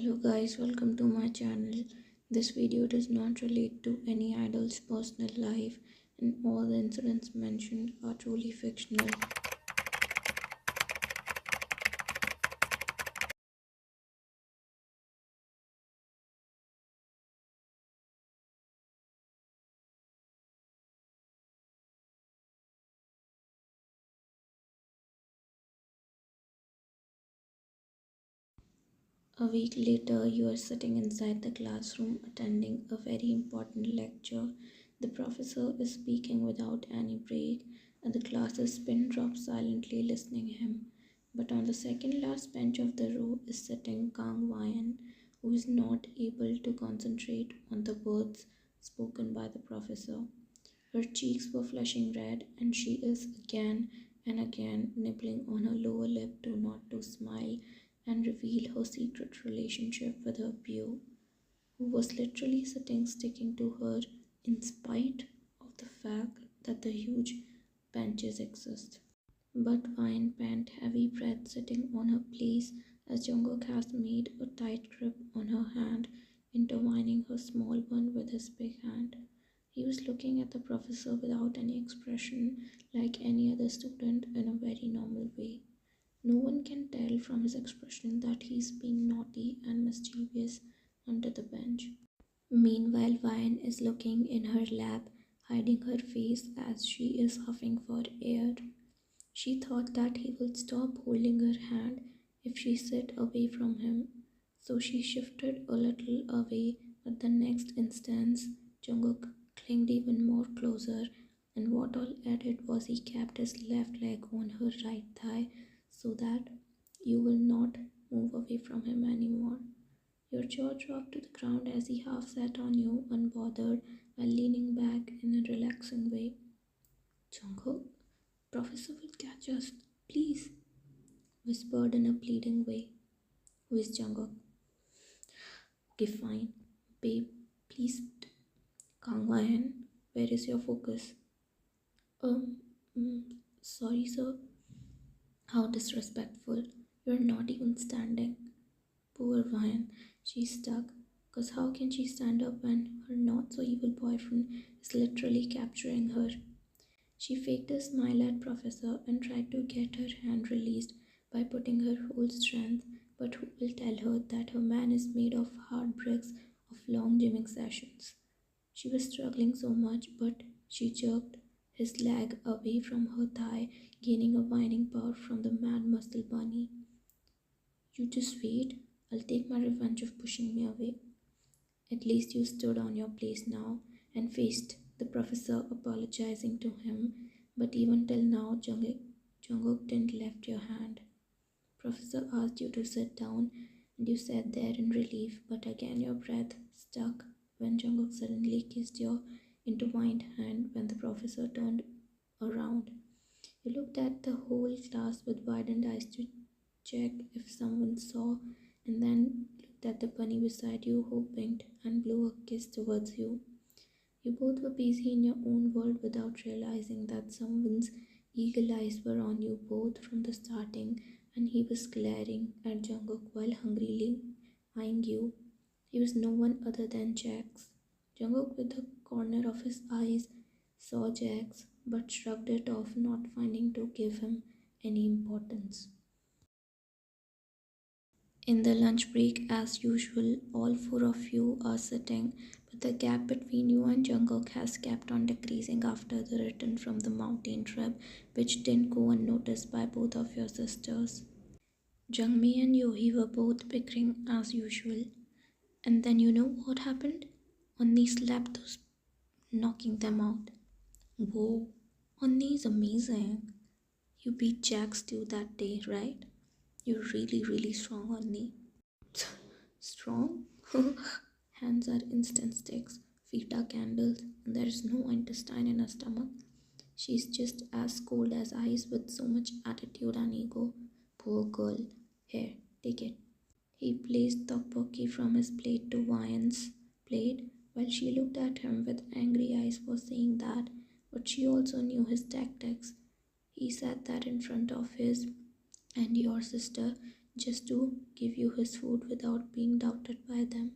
Hello guys, welcome to my channel. This video does not relate to any idol's personal life and all the incidents mentioned are truly fictional. A week later, you are sitting inside the classroom attending a very important lecture. The professor is speaking without any break, and the class is pin drop silently listening him. But on the second last bench of the row is sitting Kang Wayan, who is not able to concentrate on the words spoken by the professor. Her cheeks were flushing red, and she is again and again nibbling on her lower lip to not to smile and reveal her secret relationship with her peer, who was literally sitting sticking to her in spite of the fact that the huge benches exist. But Vine pant heavy breath sitting on her place as Jungkook has made a tight grip on her hand, intertwining her small one with his big hand. He was looking at the professor without any expression, like any other student, in a very normal way. No one can tell from his expression that he's being naughty and mischievous under the bench. Meanwhile, Vine is looking in her lap, hiding her face as she is huffing for air. She thought that he would stop holding her hand if she sat away from him, so she shifted a little away, but the next instant Jungkook clinged even more closer, and what all added was he kept his left leg on her right thigh so that you will not move away from him anymore. Your jaw dropped to the ground as he half sat on you, unbothered, while leaning back in a relaxing way. Jungkook, Professor will catch us, please, whispered in a pleading way. Who is Jungkook? Okay, fine. Babe, please. Kang Wayan, where is your focus? Um, mm, sorry, sir. How disrespectful. You're not even standing. Poor Wayan. She's stuck. Because how can she stand up when her not so evil boyfriend is literally capturing her? She faked a smile at Professor and tried to get her hand released by putting her whole strength, but who will tell her that her man is made of hard bricks of long gymming sessions? She was struggling so much, but she jerked his leg away from her thigh, gaining a whining power from the mad muscle bunny. You just wait, I'll take my revenge of pushing me away. At least you stood on your place now and faced the professor, apologizing to him, but even till now, Jungkook didn't left your hand. Professor asked you to sit down, and you sat there in relief, but again your breath stuck when Jungkook suddenly kissed your intertwined hand when the professor turned around. You looked at the whole class with widened eyes to check if someone saw, and then looked at the bunny beside you who winked and blew a kiss towards you. You both were busy in your own world without realizing that someone's eagle eyes were on you both from the starting, and he was glaring at Jungkook while hungrily eyeing you. He was no one other than Jax. Jungkook, with the corner of his eyes, saw Jax but shrugged it off, not finding to give him any importance. In the lunch break, as usual, all four of you are sitting, but the gap between you and Jungkook has kept on decreasing after the return from the mountain trip, which didn't go unnoticed by both of your sisters. Jungmi and Yohi were both bickering as usual, and then you know what happened? Onni slapped those, knocking them out. Whoa, Onni is amazing. You beat Jax too that day, right? You're really, really strong, Onni. Strong? Hands are instant sticks, feet are candles, and there is no intestine in her stomach. She's just as cold as ice with so much attitude and ego. Poor girl. Here, take it. He placed tteokbokki from his plate to Vian's plate while she looked at him with angry eyes for saying that, but she also knew his tactics. He said that in front of his and your sister, just to give you his food without being doubted by them.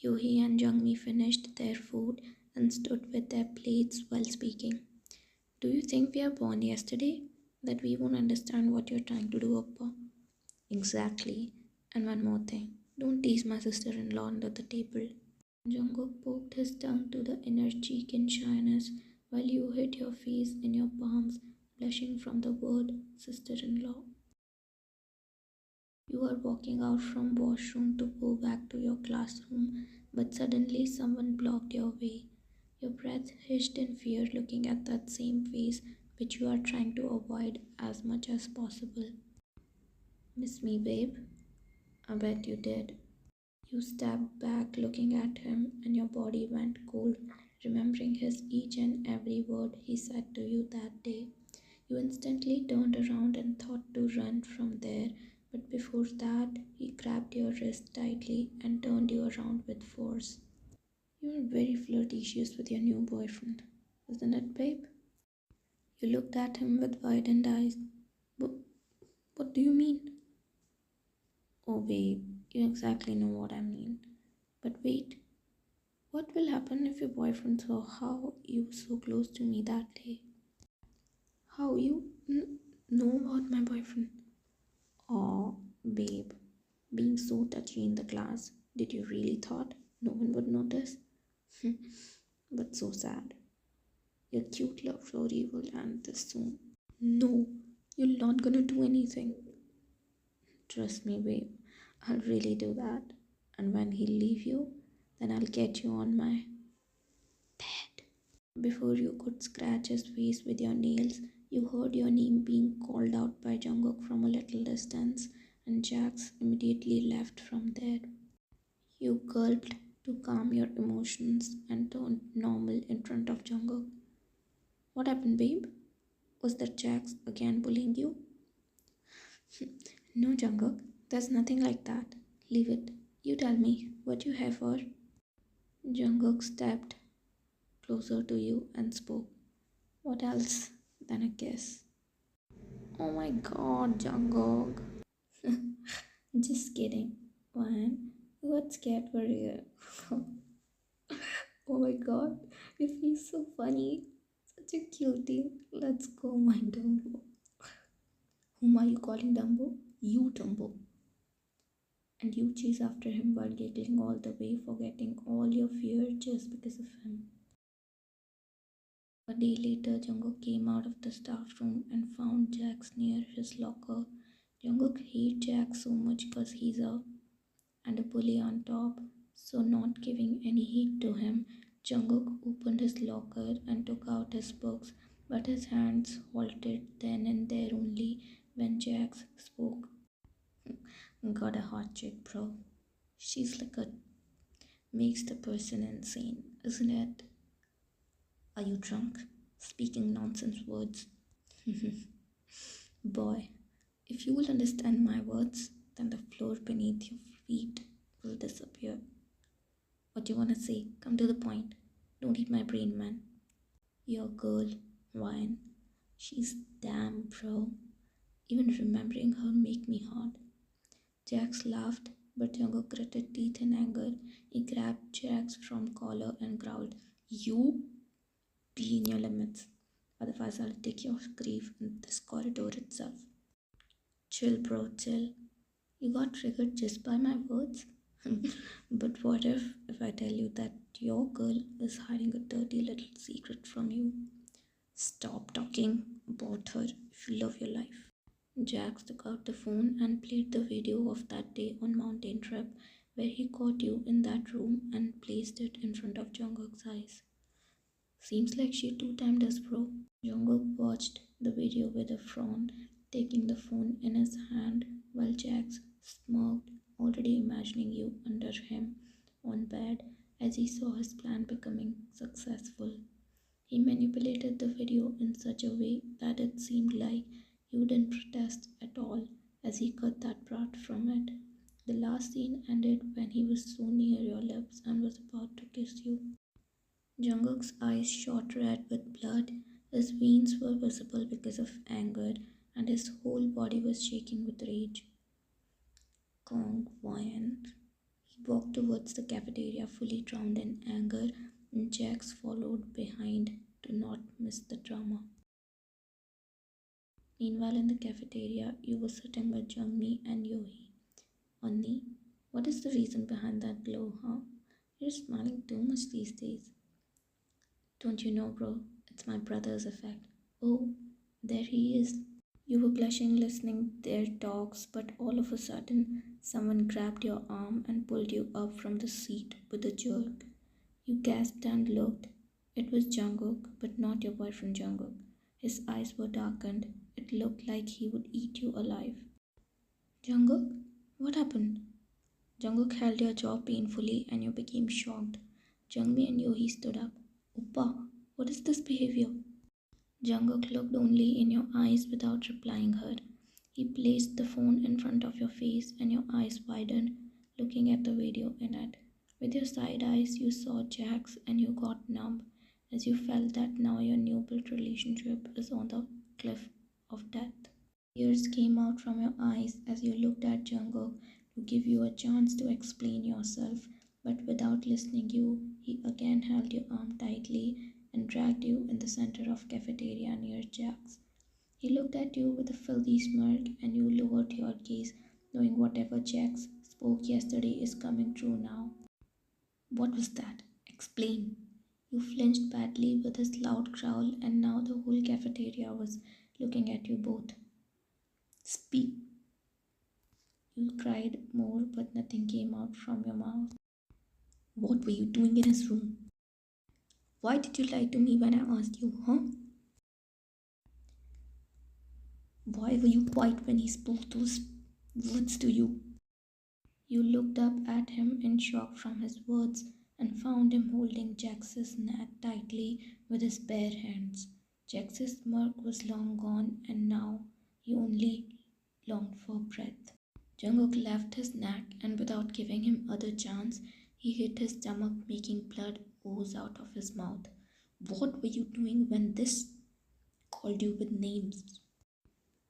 Yuhi and Jungmi finished their food and stood with their plates while speaking. Do you think we are born yesterday? That we won't understand what you're trying to do, Appa? Exactly. And one more thing. Don't tease my sister-in-law under the table. Jungkook poked his tongue to the inner cheek in shyness while you hid your face in your palms, blushing from the word sister-in-law. You were walking out from washroom to go back to your classroom, but suddenly someone blocked your way. Your breath hitched in fear looking at that same face which you are trying to avoid as much as possible. Miss me, babe? I bet you did. You stepped back looking at him and your body went cold, remembering his each and every word he said to you that day. You instantly turned around and thought to run from there, but before that, he grabbed your wrist tightly and turned you around with force. You were very flirtatious with your new boyfriend, wasn't it, babe? You looked at him with widened eyes. But what do you mean? Oh, babe, you exactly know what I mean. But wait, what will happen if your boyfriend saw how you were so close to me that day? How you know about my boyfriend? Oh, babe, being so touchy in the class, did you really thought no one would notice? But so sad. Your cute love story will end this soon. No, you're not gonna do anything. Trust me, babe, I'll really do that. And when he'll leave you, then I'll get you on my bed. Before you could scratch his face with your nails, you heard your name being called out by Jungkook from a little distance, and Jax immediately left from there. You gulped to calm your emotions and turned normal in front of Jungkook. What happened, babe? Was that Jax again bullying you? No, Jungkook, there's nothing like that. Leave it. You tell me what you have for. Jungkook stepped closer to you and spoke. What else than a kiss? Oh my god, Jungkook. Just kidding. One, you got scared for real. Oh my god, your face so funny. Such a cutie. Let's go, my Dumbo. Whom are you calling Dumbo? You, Dumbo. And you chase after him while giggling all the way, forgetting all your fear just because of him. A day later, Jungkook came out of the staff room and found Jax near his locker. Jungkook hates Jax so much because he's a bully on top, so not giving any heed to him, Jungkook opened his locker and took out his books, but his hands halted then and there only when Jax spoke. Got a hot chick, bro. She's like a makes the person insane, isn't it? Are you drunk? Speaking nonsense words. Boy, if you will understand my words, then the floor beneath your feet will disappear. What do you wanna say? Come to the point. Don't eat my brain, man. Your girl, Ryan. She's damn, bro. Even remembering her make me hot. Jax laughed, but Jungkook gritted teeth in anger. He grabbed Jax from collar and growled, "You be in your limits. Otherwise, I'll take your grave in this corridor itself." Chill, bro, chill. You got triggered just by my words? But what if I tell you that your girl is hiding a dirty little secret from you? Stop talking about her if you love your life. Jax took out the phone and played the video of that day on mountain trip where he caught you in that room and placed it in front of Jungkook's eyes. Seems like she two-timed us, bro. Jungkook watched the video with a frown, taking the phone in his hand while Jax smirked, already imagining you under him on bed as he saw his plan becoming successful. He manipulated the video in such a way that it seemed like you didn't protest at all as he cut that part from it. The last scene ended when he was so near your lips and was about to kiss you. Jungkook's eyes shot red with blood, his veins were visible because of anger, and his whole body was shaking with rage. Kong Wyan. He walked towards the cafeteria, fully drowned in anger, and Jax followed behind to not miss the drama. Meanwhile, in the cafeteria, you were sitting with Jungmi and Yohee. Onni, what is the reason behind that glow, huh? You're smiling too much these days. Don't you know, bro? It's my brother's effect. Oh, there he is. You were blushing listening their talks, but all of a sudden, someone grabbed your arm and pulled you up from the seat with a jerk. You gasped and looked. It was Jungkook, but not your boyfriend Jungkook. His eyes were darkened. It looked like he would eat you alive. Jungkook? What happened? Jungkook held your jaw painfully and you became shocked. Jungmi and Yohee stood up. Oppa, what is this behavior? Jungkook looked only in your eyes without replying her. He placed the phone in front of your face and your eyes widened, looking at the video in it. With your side eyes, you saw Jax and you got numb as you felt that now your new built relationship is on the cliff of death. Tears came out from your eyes as you looked at Jungkook to give you a chance to explain yourself, but without listening you, he again held your arm tightly and dragged you in the center of cafeteria near Jax. He looked at you with a filthy smirk and you lowered your gaze, knowing whatever Jax spoke yesterday is coming true now. What was that? Explain. You flinched badly with his loud growl and now the whole cafeteria was looking at you both. Speak. You cried more but nothing came out from your mouth. What were you doing in his room? Why did you lie to me when I asked you, huh? Why were you quiet when he spoke those words to you? You looked up at him in shock from his words and found him holding Jax's neck tightly with his bare hands. Jax's smirk was long gone and now he only longed for breath. Jungkook left his neck and without giving him other chance, he hit his stomach making blood ooze out of his mouth. What were you doing when this called you with names?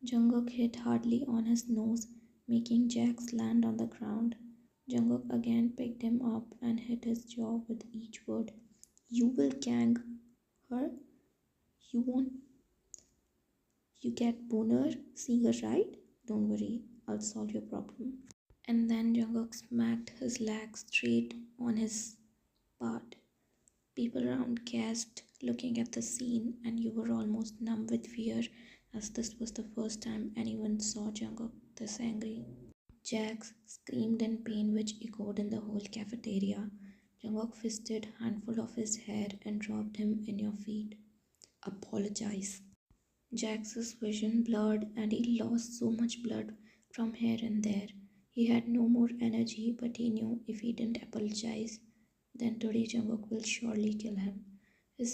Jungkook hit hardly on his nose, making Jax land on the ground. Jungkook again picked him up and hit his jaw with each word. You will gang her? You won't? You get boner seeing her, right? Don't worry, I'll solve your problem. And then Jungkook smacked his leg straight on his part. People around gasped, looking at the scene, and you were almost numb with fear as this was the first time anyone saw Jungkook this angry. Jax screamed in pain which echoed in the whole cafeteria. Jungkook fisted a handful of his hair and dropped him in your feet. Apologize. Jax's vision blurred and he lost so much blood from here and there. He had no more energy, but he knew if he didn't apologize, then today Jungkook will surely kill him.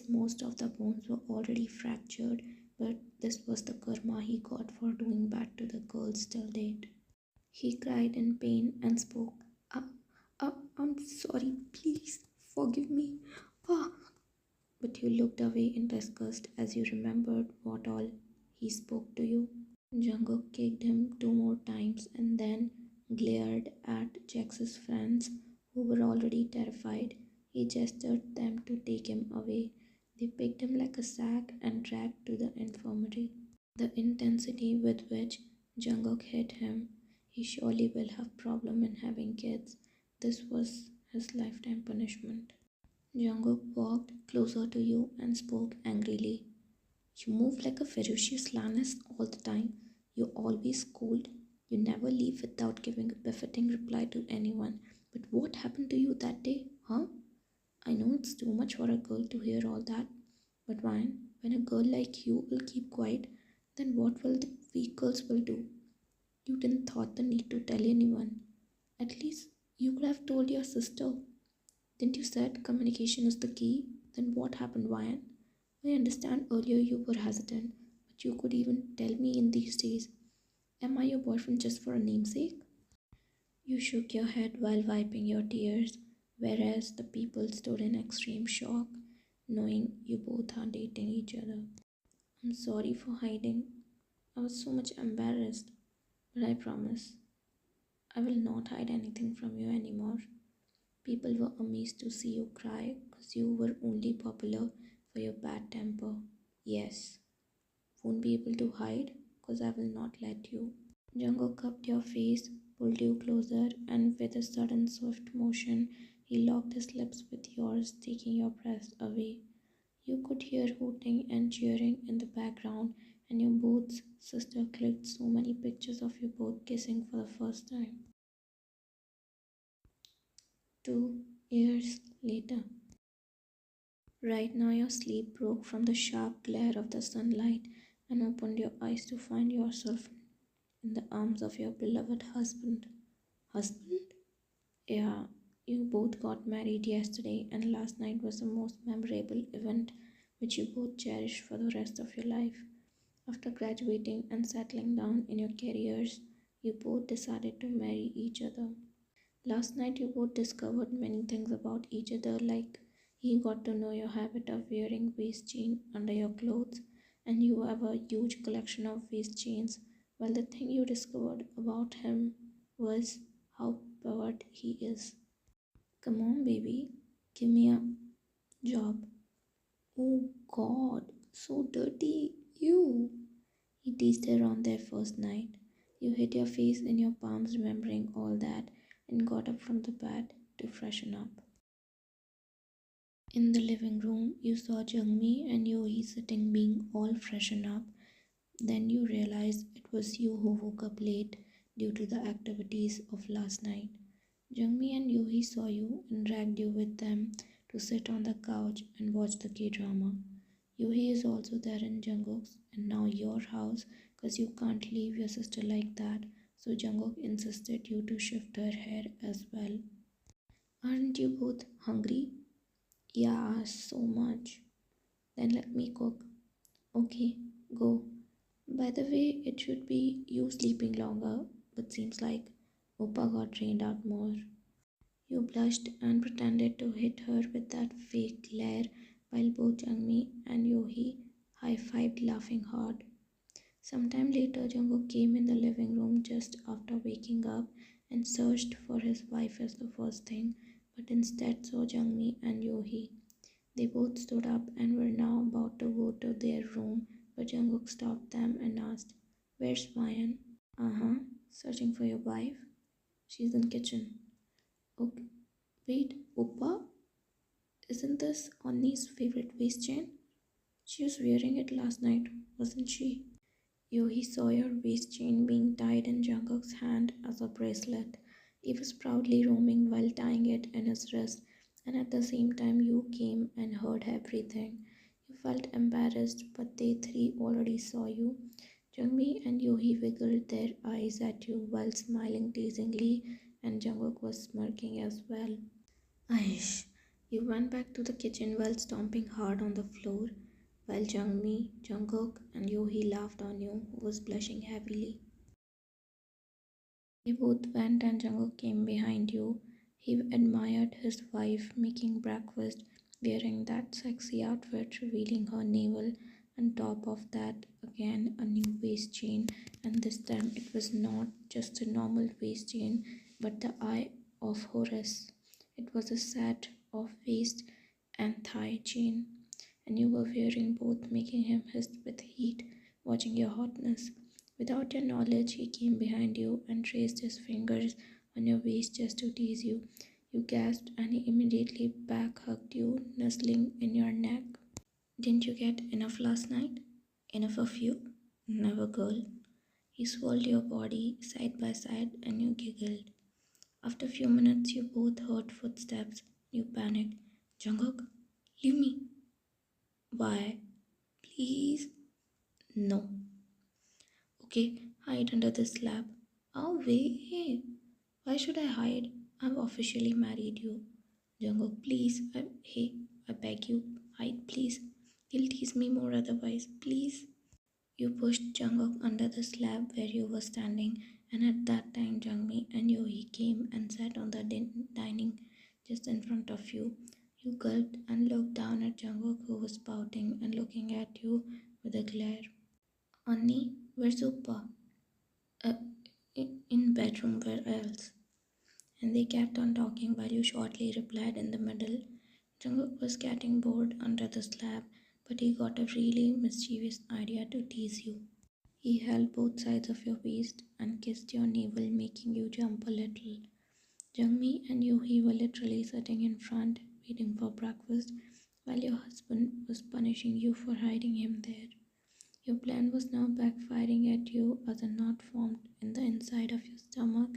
Most of the bones were already fractured, but this was the karma he got for doing bad to the girls till date. He cried in pain and spoke. I'm sorry, please forgive me. Ah. But you looked away in disgust as you remembered what all he spoke to you. Jungkook kicked him 2 more times and then glared at Jax's friends who were already terrified. He gestured them to take him away. They picked him like a sack and dragged to the infirmary. The intensity with which Jungkook hit him, he surely will have problem in having kids. This was his lifetime punishment. Jungkook walked closer to you and spoke angrily. You move like a ferocious lioness all the time. You always scold. You never leave without giving a befitting reply to anyone. But what happened to you that day, huh? I know it's too much for a girl to hear all that. But when a girl like you will keep quiet, then what will the weak girls will do? You didn't thought the need to tell anyone. At least you could have told your sister. Didn't you said communication is the key? Then what happened, Ryan? I understand earlier you were hesitant, but you could even tell me in these days. Am I your boyfriend just for a namesake? You shook your head while wiping your tears, whereas the people stood in extreme shock, knowing you both are dating each other. I'm sorry for hiding. I was so much embarrassed, but I promise I will not hide anything from you anymore. People were amazed to see you cry because you were only popular for your bad temper. Yes, won't be able to hide because I will not let you. Jungkook cupped your face, pulled you closer, and with a sudden swift motion, he locked his lips with yours, taking your breath away. You could hear hooting and cheering in the background, and your both's sister clicked so many pictures of you both kissing for the first time. 2 years later. Right now, your sleep broke from the sharp glare of the sunlight and opened your eyes to find yourself in the arms of your beloved husband. Husband? Yeah, you both got married yesterday, and last night was the most memorable event which you both cherish for the rest of your life. After graduating and settling down in your careers, you both decided to marry each other. Last night, you both discovered many things about each other, like he got to know your habit of wearing waist chain under your clothes, and you have a huge collection of waist chains. Well, the thing you discovered about him was how pervert he is. Come on, baby, give me a job. Oh God, so dirty. You. He teased her on their first night. You hid your face in your palms, remembering all that, and got up from the bed to freshen up. In the living room, you saw Jungmi and Yohi sitting, being all freshened up. Then you realized it was you who woke up late due to the activities of last night. Jungmi and Yohi saw you and dragged you with them to sit on the couch and watch the K-drama. Yohi is also there in Jungkook's and now your house because you can't leave your sister like that, so Jungkook insisted you to shift her hair as well. Aren't you both hungry? Yeah, so much. Then let me cook. Okay, go. By the way, it should be you sleeping longer, but seems like Oppa got trained out more. You blushed and pretended to hit her with that fake glare while both Jungmi and Yohi high-fived laughing hard. Sometime later, Jungkook came in the living room just after waking up and searched for his wife as the first thing, but instead saw Jungmi and Yohi. They both stood up and were now about to go to their room, but Jungkook stopped them and asked, "Where's Mayan?" "Uh-huh, searching for your wife. She's in kitchen." "Okay, wait, Oppa? Isn't this Oni's favorite waist chain? She was wearing it last night, wasn't she?" Yohi saw your waist chain being tied in Jungkook's hand as a bracelet. He was proudly roaming while tying it in his wrist, and at the same time you came and heard everything. You felt embarrassed, but they three already saw you. Jungmi and Yohi wiggled their eyes at you while smiling teasingly, and Jungkook was smirking as well. Aish! You went back to the kitchen while stomping hard on the floor, while Jungmi, Jungkook, and Yohi laughed on you, who was blushing heavily. They both went and Jungkook came behind you. He admired his wife making breakfast, wearing that sexy outfit, revealing her navel. On top of that, again a new waist chain, and this time it was not just a normal waist chain, but the Eye of Horus. It was a set of waist and thigh chain, and you were wearing both, making him hiss with heat, watching your hotness. Without your knowledge, he came behind you and traced his fingers on your waist just to tease you. You gasped, and he immediately back hugged you, nuzzling in your neck. Didn't you get enough last night? Enough of you? Never, girl. He swirled your body side by side, and you giggled. After a few minutes, you both heard footsteps. You panicked. Jungkook, leave me. Why? Please? No. Okay, hide under the slab. Oh, wait. Why should I hide? I've officially married you. Jungkook, please. Hey, I beg you. Hide, please. He'll tease me more otherwise. Please. You pushed Jungkook under the slab where you were standing, and at that time, Jungmi and Yohi came and sat on the dining just in front of you. You gulped and looked down at Jungkook, who was pouting and looking at you with a glare. Annie, where's Uppa? Uh, In bedroom, where else? And they kept on talking while you shortly replied in the middle. Jungkook was getting bored under the slab, but he got a really mischievous idea to tease you. He held both sides of your waist and kissed your navel, making you jump a little. Jungmi and Yuhi were literally sitting in front, waiting for breakfast, while your husband was punishing you for hiding him there. Your plan was now backfiring at you as a knot formed in the inside of your stomach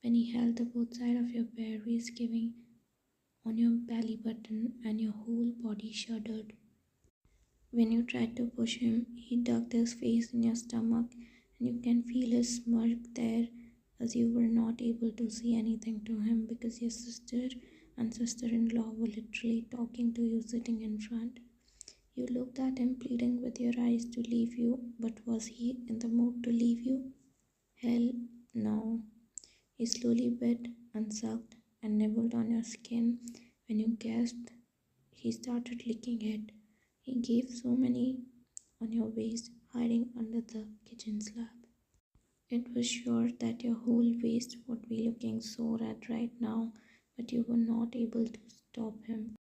when he held the both sides of your bare waist, giving on your belly button, and your whole body shuddered. When you tried to push him, he dug his face in your stomach, and you can feel his smirk there as you were not able to say anything to him because your sister and sister in law were literally talking to you sitting in front. You looked at him, pleading with your eyes to leave you, but was he in the mood to leave you? Hell no. He slowly bit and sucked and nibbled on your skin. When you gasped, he started licking it. He gave so many on your waist, hiding under the kitchen slab. It was sure that your whole waist would be looking so red right now, but you were not able to stop him.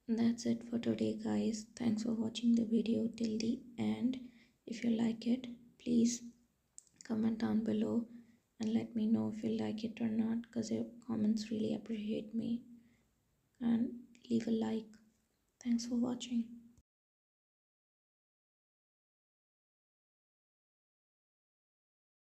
That's it for today, guys. Thanks for watching the video till the end. If you like it, please comment down below and let me know if you like it or not, because your comments really appreciate me. And leave a like. Thanks for watching.